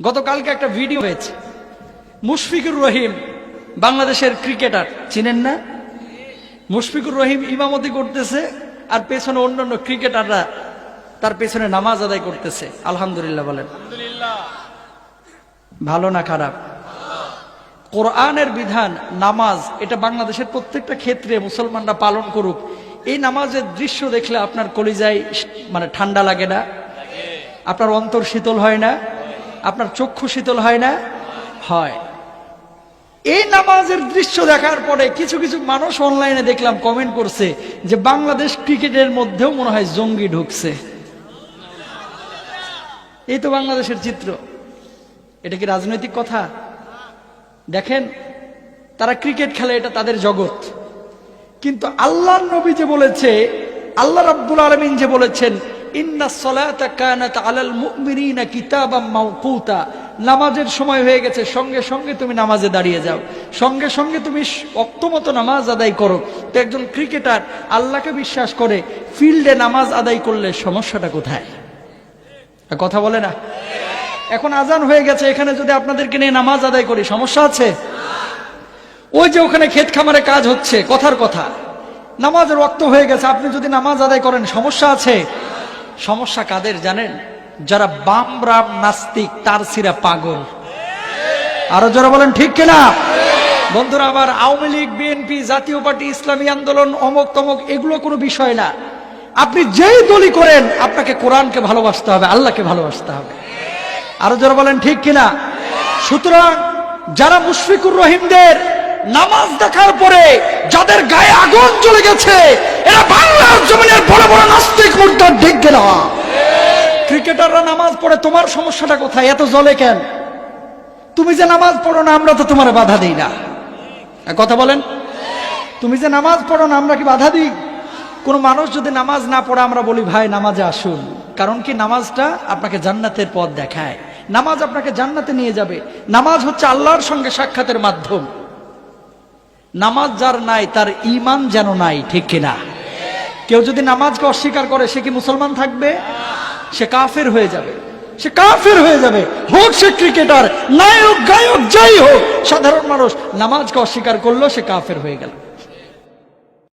গতকালকে একটা ভিডিও হয়েছে, মুশফিকুর রহিম বাংলাদেশের ক্রিকেটার, চিনেন না? মুশফিকুর রহিম ইমামতি করতেছে আর পেছনে অন্যান্য ক্রিকেটাররা তার পেছনে নামাজ আদায় করতেছে। আলহামদুলিল্লাহ বলেন। ভালো না খারাপ? কোরআনের বিধান নামাজ, এটা বাংলাদেশের প্রত্যেকটা ক্ষেত্রে মুসলমানরা পালন করুক। এই নামাজের দৃশ্য দেখলে আপনার কলিজায় মানে ঠান্ডা লাগে না? আপনার অন্তর শীতল হয় না? আপনার চক্ষু শীতল হয় না? হয়। এই নামাজের দৃশ্য দেখার পরে কিছু কিছু মানুষ অনলাইনে দেখলাম কমেন্ট করছে যে বাংলাদেশ ক্রিকেটের মধ্যেও মনে হয় জঙ্গি ঢুকছে। এই তো বাংলাদেশের চিত্র। এটা কি রাজনৈতিক কথা? দেখেন, তারা ক্রিকেট খেলে, এটা তাদের জগৎ। কিন্তু আল্লাহর নবী যে বলেছে, আল্লাহ রাব্বুল আলামিন যে বলেছেন, ইন্নাস সালাতা কানাত আলাল মুমিনিনা কিতাবাম মাওকুতা, নামাজের সময় হয়ে গেছে, সঙ্গে সঙ্গে তুমি নামাজে দাঁড়িয়ে যাও, সঙ্গে সঙ্গে তুমি ওয়াক্তমতো নামাজ আদায় করো। তো একজন ক্রিকেটার আল্লাহকে বিশ্বাস করে ফিল্ডে নামাজ আদায় করলে সমস্যাটা কোথায়? কথা বলে না? এখন আজান হয়ে গেছে, এখানে যদি আপনাদেরকে নিয়ে নামাজ আদায় করি সমস্যা আছে? ওই যে ওখানে ক্ষেত খামারে কাজ হচ্ছে, কথার কথা, নামাজের ওয়াক্ত হয়ে গেছে, আপনি যদি নামাজ আদায় করেন সমস্যা আছে? সমস্যা কাদের জানেন? যারা বাম রাম নাস্তিক, তার সিরা পাগল। আরো যারা বলেন ঠিক কিনা? বন্ধুরা আবার আওয়ামী লীগ, বিএনপি, জাতীয় পার্টি, ইসলামী আন্দোলন, অমক তমক, এগুলো কোনো বিষয় না। আপনি যেই দলই করেন আপনাকে কোরআনকে ভালোবাসতে হবে, আল্লাহকে ভালোবাসতে হবে। আরো যারা বলেন ঠিক কিনা? সুতরাং যারা মুশফিকুর রহিমদের নামাজ দেখার পরে যাদের গায়ে আগুন জ্বলে গেছে, এরা বাংলার জমিনের বড় বড় নাস্তিক মুর্তাদ, ঠিক কিনা? ক্রিকেটাররা নামাজ পড়ে, তোমার সমস্যাটা কোথায়? এত জ্বলে কেন? তুমি যে নামাজ পড়ো না, আমরা তো তোমার বাধা দিই না। কথা বলেন। তুমি যে নামাজ পড়ো না, আমরা কি বাধা দিই? কোন মানুষ যদি নামাজ না পড়ে, আমরা বলি ভাই নামাজে আসুন। কারণ কি? নামাজটা আপনাকে জান্নাতের পথ দেখায়, নামাজ আপনাকে জান্নাতে নিয়ে যাবে। নামাজ হচ্ছে আল্লাহর সঙ্গে সাক্ষাতের মাধ্যম। নামাজ যার নাই তার ঈমান যেন নাই, ঠিক কিনা? কেউ যদি নামাজকে অস্বীকার করে, সে কি মুসলমান থাকবে? সে কাফের হয়ে যাবে, সে কাফের হয়ে যাবে। হোক সে ক্রিকেটার, নায়ক, গায়ক, যাই হোক, সাধারণ মানুষ নামাজকে অস্বীকার করলো, সে কাফের হয়ে গেল।